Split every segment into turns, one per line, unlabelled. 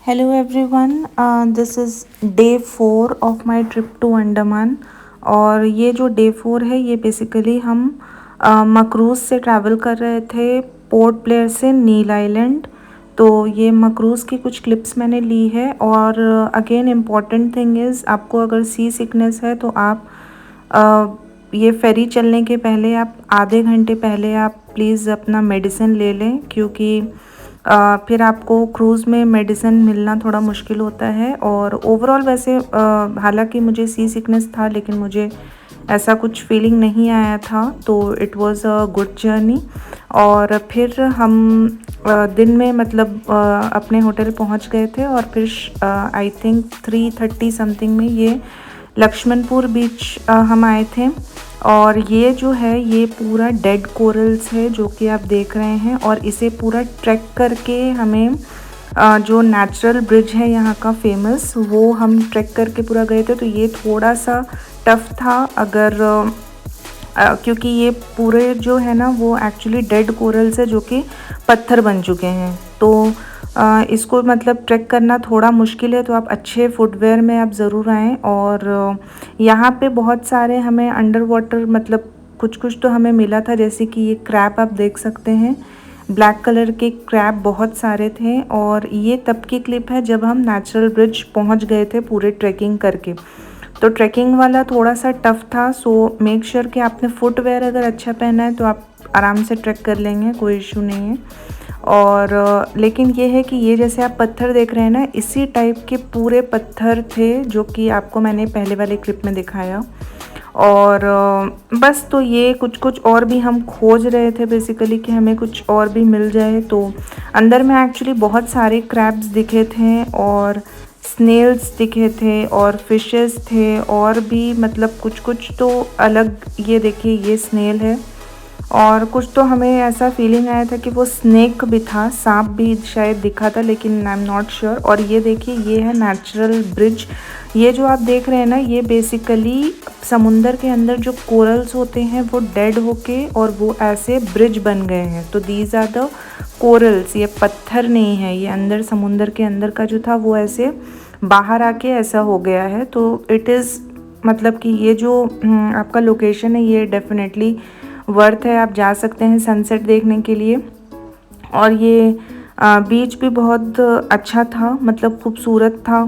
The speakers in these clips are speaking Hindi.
Hello everyone, this is day 4 of my trip to Andaman. और ये जो डे 4 है ये बेसिकली हम मकरूज़ से ट्रैवल कर रहे थे, पोर्ट ब्लेयर से नील आइलैंड। तो ये मकरूज़ की कुछ क्लिप्स मैंने ली है। और अगेन इम्पॉर्टेंट थिंग इज़, आपको अगर सी सिकनेस है तो आप ये फेरी चलने के पहले आप आधे घंटे पहले आप प्लीज़ अपना मेडिसिन ले लें, क्योंकि फिर आपको क्रूज़ में मेडिसिन मिलना थोड़ा मुश्किल होता है। और ओवरऑल वैसे हालांकि मुझे सी सिकनेस था, लेकिन मुझे ऐसा कुछ फीलिंग नहीं आया था, तो it was a good journey. और फिर हम दिन में मतलब अपने होटल पहुंच गए थे। और फिर आई थिंक 3:30 समथिंग में ये लक्ष्मणपुर बीच हम आए थे। और ये जो है ये पूरा डेड कोरल्स है जो कि आप देख रहे हैं। और इसे पूरा ट्रैक करके हमें जो नेचुरल ब्रिज है यहाँ का फेमस, वो हम ट्रैक करके पूरा गए थे। तो ये थोड़ा सा टफ था, अगर क्योंकि ये पूरे जो है ना वो एक्चुअली डेड कोरल्स है जो कि पत्थर बन चुके हैं। तो इसको मतलब ट्रैक करना थोड़ा मुश्किल है, तो आप अच्छे फुटवेयर में आप ज़रूर आएँ। और यहाँ पे बहुत सारे हमें अंडर वाटर मतलब कुछ कुछ तो हमें मिला था, जैसे कि ये क्रैब आप देख सकते हैं, ब्लैक कलर के क्रैब बहुत सारे थे। और ये तब की क्लिप है जब हम नेचुरल ब्रिज पहुँच गए थे पूरे ट्रैकिंग करके। तो ट्रैकिंग वाला थोड़ा सा टफ़ था, सो मेक श्योर कि आपने फुटवेयर अगर अच्छा पहना है तो आप आराम से ट्रैक कर लेंगे, कोई इशू नहीं है। और लेकिन ये है कि ये जैसे आप पत्थर देख रहे हैं ना, इसी टाइप के पूरे पत्थर थे जो कि आपको मैंने पहले वाले क्लिप में दिखाया। और बस तो ये कुछ कुछ और भी हम खोज रहे थे बेसिकली कि हमें कुछ और भी मिल जाए। तो अंदर में एक्चुअली बहुत सारे क्रैब्स दिखे थे और स्नेल्स दिखे थे और फिशेस थे, और भी मतलब कुछ कुछ तो अलग। ये देखिए ये स्नेल है, और कुछ तो हमें ऐसा फीलिंग आया था कि वो स्नेक भी था, सांप भी शायद दिखा था, लेकिन आई एम नॉट श्योर। और ये देखिए ये है नेचुरल ब्रिज। ये जो आप देख रहे हैं ना, ये बेसिकली समुंदर के अंदर जो कोरल्स होते हैं वो डेड होके और वो ऐसे ब्रिज बन गए हैं। तो दीज आर द कोरल्स, ये पत्थर नहीं है, ये अंदर समुंदर के अंदर का जो था वो ऐसे बाहर आके ऐसा हो गया है। तो इट इज़ मतलब कि ये जो आपका लोकेशन है ये डेफिनेटली वर्थ है, आप जा सकते हैं सनसेट देखने के लिए। और ये बीच भी बहुत अच्छा था, मतलब खूबसूरत था।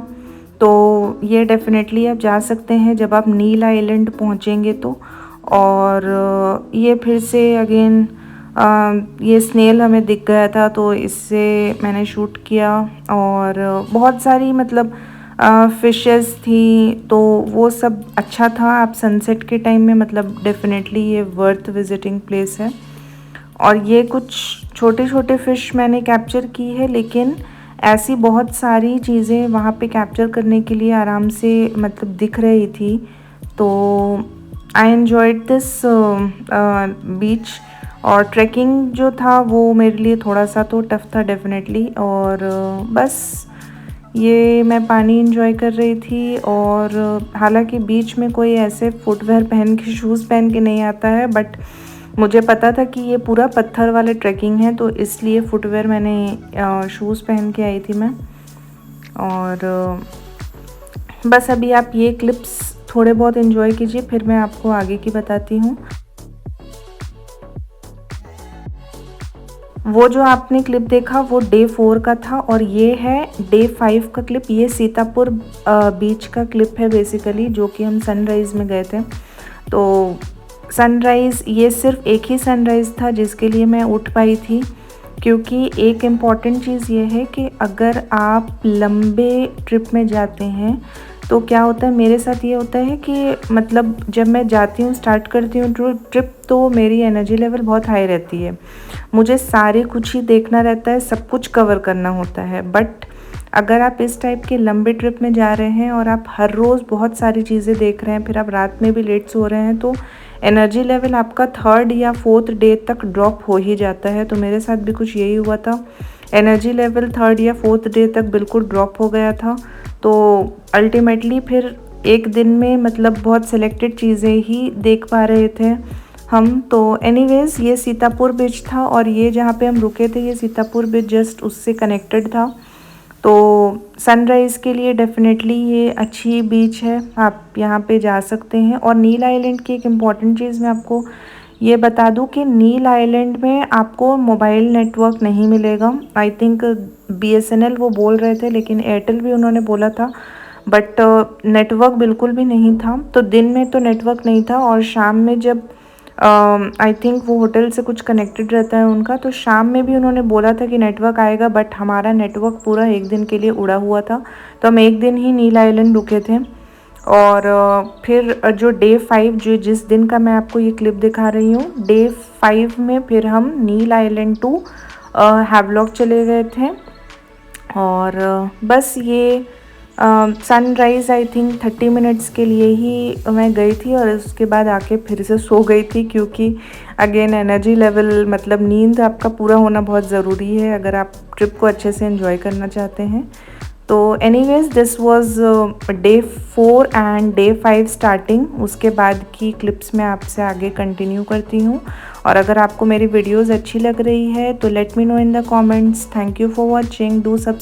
तो ये डेफिनेटली आप जा सकते हैं जब आप नील आइलैंड पहुंचेंगे तो। और ये फिर से अगेन ये स्नेल हमें दिख गया था, तो इससे मैंने शूट किया। और बहुत सारी मतलब फिशेस थी, तो वो सब अच्छा था। आप सनसेट के टाइम में मतलब डेफिनेटली ये वर्थ विजिटिंग प्लेस है। और ये कुछ छोटे छोटे फ़िश मैंने कैप्चर की है, लेकिन ऐसी बहुत सारी चीज़ें वहाँ पे कैप्चर करने के लिए आराम से मतलब दिख रही थी। तो आई एन्जॉयड दिस बीच। और ट्रैकिंग जो था वो मेरे लिए थोड़ा सा तो टफ़ था डेफिनेटली। और बस ये मैं पानी एंजॉय कर रही थी। और हालांकि बीच में कोई ऐसे फुटवेयर पहन के शूज़ पहन के नहीं आता है, बट मुझे पता था कि ये पूरा पत्थर वाले ट्रैकिंग है, तो इसलिए फुटवेयर मैंने शूज़ पहन के आई थी मैं। और बस अभी आप ये क्लिप्स थोड़े बहुत एंजॉय कीजिए, फिर मैं आपको आगे की बताती हूँ। वो जो आपने क्लिप देखा वो डे 4 का था, और ये है डे 5 का क्लिप। ये सीतापुर बीच का क्लिप है बेसिकली, जो कि हम सनराइज़ में गए थे। तो सनराइज़ ये सिर्फ एक ही सनराइज़ था जिसके लिए मैं उठ पाई थी, क्योंकि एक इम्पॉर्टेंट चीज़ ये है कि अगर आप लंबे ट्रिप में जाते हैं तो क्या होता है, मेरे साथ ये होता है कि मतलब जब मैं जाती हूँ स्टार्ट करती हूँ ट्रिप, तो मेरी एनर्जी लेवल बहुत हाई रहती है, मुझे सारे कुछ ही देखना रहता है, सब कुछ कवर करना होता है। बट अगर आप इस टाइप के लंबे ट्रिप में जा रहे हैं और आप हर रोज़ बहुत सारी चीज़ें देख रहे हैं, फिर आप रात में भी लेट सो रहे हैं, तो एनर्जी लेवल आपका 3rd या 4th डे तक ड्रॉप हो ही जाता है। तो मेरे साथ भी कुछ यही हुआ था, एनर्जी लेवल 3rd या 4th डे तक बिल्कुल ड्रॉप हो गया था। तो अल्टीमेटली फिर एक दिन में मतलब बहुत सिलेक्टेड चीज़ें ही देख पा रहे थे हम। तो एनीवेज़ ये सीतापुर बीच था, और ये जहाँ पे हम रुके थे ये सीतापुर बीच जस्ट उससे कनेक्टेड था। तो सनराइज़ के लिए डेफ़िनेटली ये अच्छी बीच है, आप यहाँ पे जा सकते हैं। और नील आइलैंड की एक इम्पॉर्टेंट चीज़ मैं आपको ये बता दूँ कि नील आइलैंड में आपको मोबाइल नेटवर्क नहीं मिलेगा। आई थिंक बीएसएनएल वो बोल रहे थे, लेकिन एयरटेल भी उन्होंने बोला था, बट नेटवर्क बिल्कुल भी नहीं था। तो दिन में तो नेटवर्क नहीं था, और शाम में जब आई थिंक वो होटल से कुछ कनेक्टेड रहता है उनका, तो शाम में भी उन्होंने बोला था कि नेटवर्क आएगा, बट हमारा नेटवर्क पूरा एक दिन के लिए उड़ा हुआ था। तो हम एक दिन ही नील आइलैंड रुके थे। और फिर जो डे 5, जो जिस दिन का मैं आपको ये क्लिप दिखा रही हूँ, डे 5 में फिर हम नील आइलैंड टू हैवलॉक चले गए थे। और बस ये सनराइज़ आई थिंक 30 मिनट्स के लिए ही मैं गई थी, और उसके बाद आके फिर से सो गई थी, क्योंकि अगेन एनर्जी लेवल, मतलब नींद आपका पूरा होना बहुत ज़रूरी है अगर आप ट्रिप को अच्छे से एंजॉय करना चाहते हैं। तो anyways this was day 4 and day 5 starting. उसके बाद की क्लिप्स मैं आपसे आगे कंटिन्यू करती हूँ। और अगर आपको मेरी वीडियोज़ अच्छी लग रही है तो let me know in the comments. Thank you for watching. Do सब